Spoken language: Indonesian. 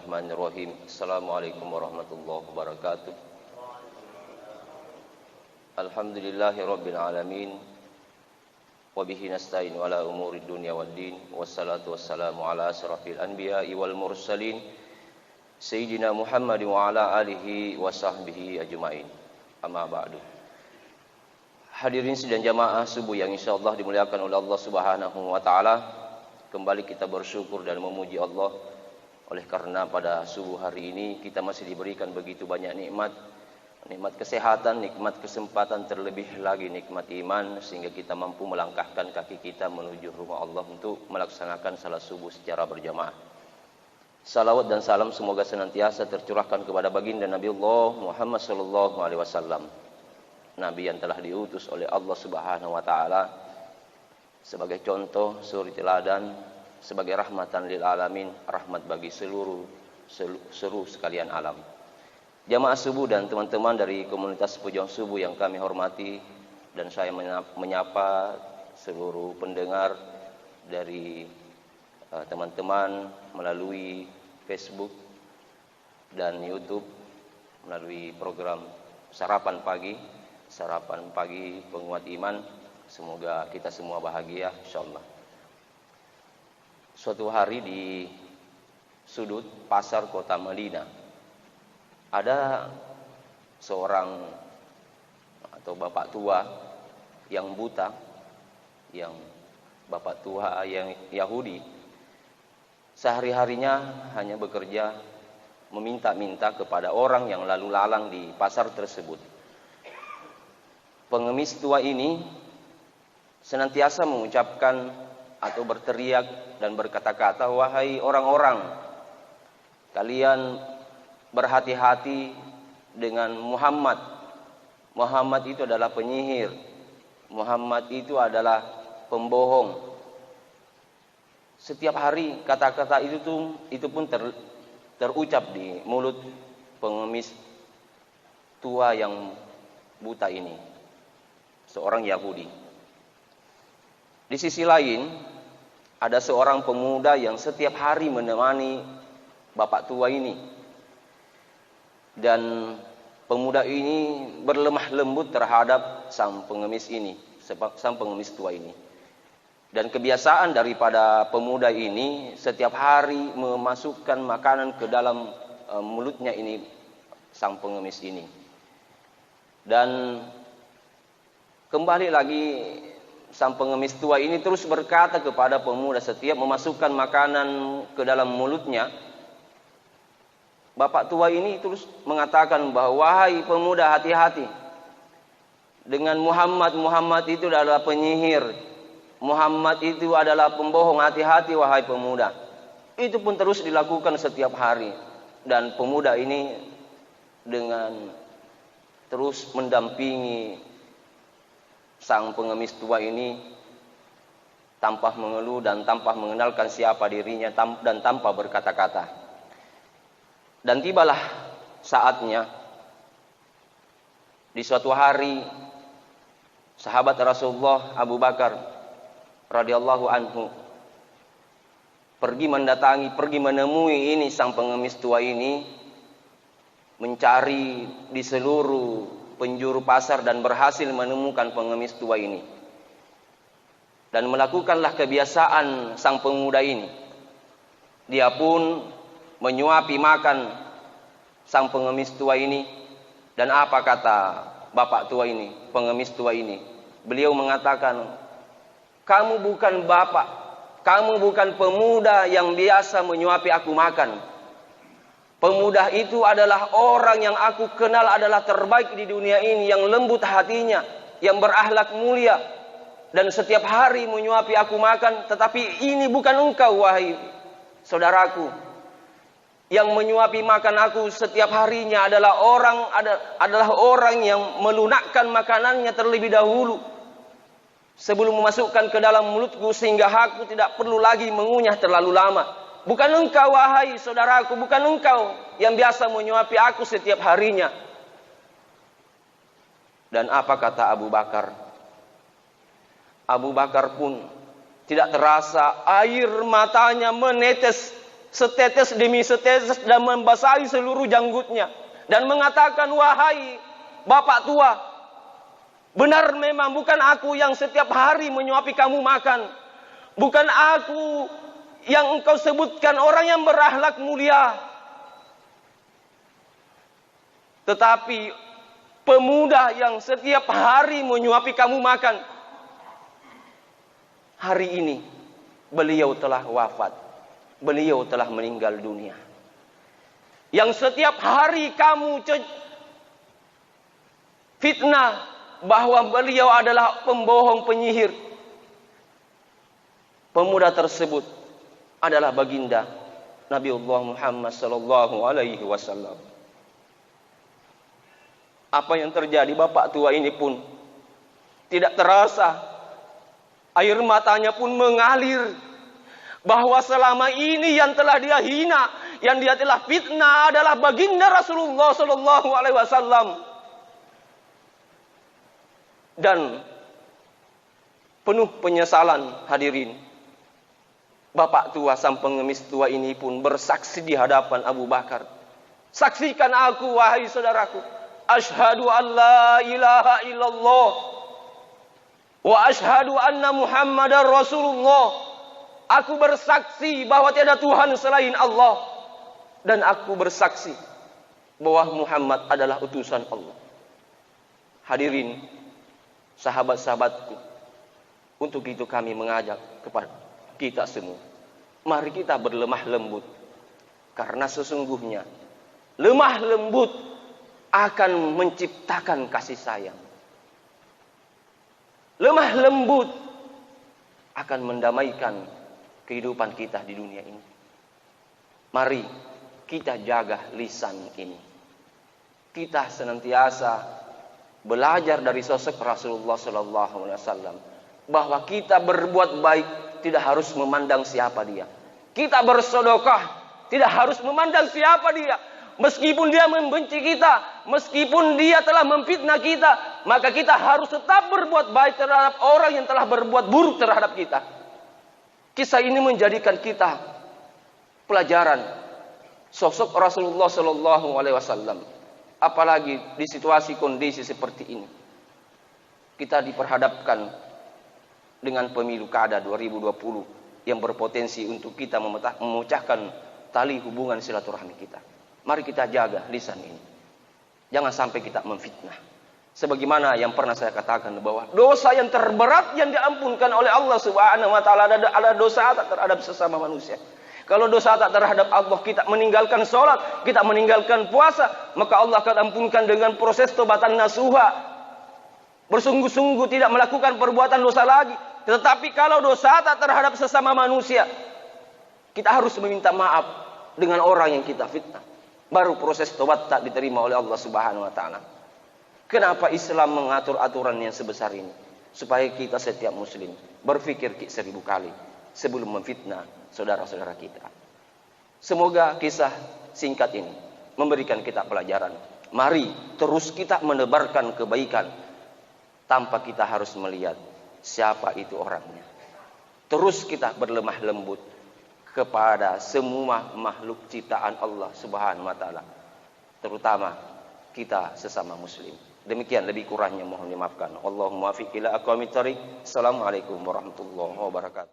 Bismillahirrahmanirrahim. Assalamualaikum warahmatullahi wabarakatuh. Alhamdulillahirabbil alamin. Wa bihi nasta'in ala umuri dunya waddin. Wassalatu wassalamu ala asrafil anbiya'i wal mursalin Sayyidina Muhammad wa ala alihi wa sahbihi ajma'in. Amma ba'du. Hadirin sidang jamaah subuh yang insyaallah dimuliakan oleh Allah Subhanahu wa taala. Kembali kita bersyukur dan memuji Allah oleh karena pada subuh hari ini kita masih diberikan begitu banyak nikmat. Nikmat kesehatan, nikmat kesempatan, terlebih lagi nikmat iman, sehingga kita mampu melangkahkan kaki kita menuju rumah Allah untuk melaksanakan salat subuh secara berjamaah. Salawat dan salam semoga senantiasa tercurahkan kepada baginda Nabi Allah Muhammad sallallahu alaihi wasallam, Nabi yang telah diutus oleh Allah Subhanahu wa taala sebagai contoh, suri teladan, sebagai rahmatan lil alamin, rahmat bagi seluruh sekalian alam. Jamaah subuh dan teman-teman dari komunitas Pejuang Subuh yang kami hormati, dan saya menyapa seluruh pendengar dari teman-teman melalui Facebook dan YouTube, melalui program sarapan pagi penguat iman. Semoga kita semua bahagia insyaallah. Suatu hari di sudut pasar kota Madinah ada seorang atau bapak tua yang buta, yang bapak tua yang Yahudi. Sehari-harinya hanya bekerja meminta-minta kepada orang yang lalu lalang di pasar tersebut. Pengemis tua ini senantiasa mengucapkan atau berteriak dan berkata-kata, "Wahai orang-orang, kalian berhati-hati dengan Muhammad. Muhammad itu adalah penyihir. Muhammad itu adalah pembohong." Setiap hari kata-kata itu pun terucap di mulut pengemis tua yang buta ini, seorang Yahudi. Di sisi lain, ada seorang pemuda yang setiap hari menemani bapak tua ini. Dan pemuda ini berlemah lembut terhadap sang pengemis tua ini. Dan kebiasaan daripada pemuda ini setiap hari memasukkan makanan ke dalam mulutnya ini, sang pengemis ini. Dan kembali lagi sang pengemis tua ini terus berkata kepada pemuda setiap memasukkan makanan ke dalam mulutnya. Bapak tua ini terus mengatakan bahwa, "Wahai pemuda, hati-hati dengan Muhammad. Muhammad itu adalah penyihir. Muhammad itu adalah pembohong. Hati-hati wahai pemuda." Itu pun terus dilakukan setiap hari. Dan pemuda ini dengan terus mendampingi sang pengemis tua ini tanpa mengeluh dan tanpa mengenalkan siapa dirinya dan tanpa berkata-kata. Dan tibalah saatnya di suatu hari sahabat Rasulullah Abu Bakar radhiyallahu anhu pergi menemui ini sang pengemis tua ini, mencari di seluruh penjuru pasar dan berhasil menemukan pengemis tua ini. Dan melakukanlah kebiasaan sang pemuda ini. Dia pun menyuapi makan sang pengemis tua ini. Dan apa kata bapak tua ini, pengemis tua ini? Beliau mengatakan, "Kamu bukan bapak, kamu bukan pemuda yang biasa menyuapi aku makan. Pemuda itu adalah orang yang aku kenal adalah terbaik di dunia ini, yang lembut hatinya, yang berakhlak mulia, dan setiap hari menyuapi aku makan. Tetapi ini bukan engkau wahai saudaraku. Yang menyuapi makan aku setiap harinya adalah orang yang melunakkan makanannya terlebih dahulu sebelum memasukkan ke dalam mulutku, sehingga aku tidak perlu lagi mengunyah terlalu lama. Bukan engkau wahai saudaraku, bukan engkau yang biasa menyuapi aku setiap harinya." Dan apa kata Abu Bakar? Abu Bakar pun tidak terasa air matanya menetes setetes demi setetes dan membasahi seluruh janggutnya dan mengatakan, wahai bapak tua, benar memang bukan aku yang setiap hari menyuapi kamu makan, bukan aku yang engkau sebutkan orang yang berakhlak mulia, tetapi pemuda yang setiap hari menyuapi kamu makan. Hari ini beliau telah wafat, beliau telah meninggal dunia. Yang setiap hari kamu fitnah bahwa beliau adalah pembohong, penyihir. Pemuda tersebut adalah baginda Nabiullah Muhammad sallallahu alaihi wasallam. Apa yang terjadi, bapak tua ini pun tidak terasa, air matanya pun mengalir, bahwa selama ini yang telah dia hina, yang dia telah fitnah adalah baginda Rasulullah sallallahu alaihi wasallam. Dan penuh penyesalan, hadirin, bapak tua sang pengemis tua ini pun bersaksi di hadapan Abu Bakar. Saksikan aku, wahai saudaraku, asyhadu an la ilaha illallah wa asyhadu anna Muhammadar Rasulullah. Aku bersaksi bahwa tiada Tuhan selain Allah, dan aku bersaksi bahwa Muhammad adalah utusan Allah. Hadirin, sahabat-sahabatku, untuk itu kami mengajak kepada kita semua, mari kita berlemah lembut, karena sesungguhnya lemah lembut akan menciptakan kasih sayang. Lemah lembut akan mendamaikan kehidupan kita di dunia ini. Mari kita jaga lisan ini. Kita senantiasa belajar dari sosok Rasulullah sallallahu alaihi wasallam bahwa kita berbuat baik tidak harus memandang siapa dia. Kita bersedekah tidak harus memandang siapa dia. Meskipun dia membenci kita, meskipun dia telah memfitnah kita, maka kita harus tetap berbuat baik terhadap orang yang telah berbuat buruk terhadap kita. Kisah ini menjadikan kita pelajaran sosok Rasulullah sallallahu alaihi wasallam. Apalagi di situasi kondisi seperti ini, kita diperhadapkan dengan pemilu kada 2020 yang berpotensi untuk kita memecahkan tali hubungan silaturahmi kita. Mari kita jaga lisan ini, jangan sampai kita memfitnah. Sebagaimana yang pernah saya katakan bahwa dosa yang terberat yang diampunkan oleh Allah Subhanahu wa taala adalah dosa tak terhadap sesama manusia. Kalau dosa tak terhadap Allah, kita meninggalkan sholat, kita meninggalkan puasa, maka Allah akan ampunkan dengan proses tobatan nasuha. Bersungguh-sungguh tidak melakukan perbuatan dosa lagi. Tetapi kalau dosa tak terhadap sesama manusia, kita harus meminta maaf dengan orang yang kita fitnah. Baru proses tobat tak diterima oleh Allah Subhanahu wa taala. Kenapa Islam mengatur aturan yang sebesar ini? Supaya kita setiap muslim berpikir 1000 kali sebelum memfitnah saudara-saudara kita. Semoga kisah singkat ini memberikan kita pelajaran. Mari terus kita menebarkan kebaikan tanpa kita harus melihat siapa itu orangnya. Terus kita berlemah lembut kepada semua makhluk ciptaan Allah Subhanahu wa taala, terutama kita sesama muslim. Demikian, lebih kurangnya mohon dimaafkan. Allahumma fiq ila aqwamit thariq. Assalamualaikum warahmatullahi wabarakatuh.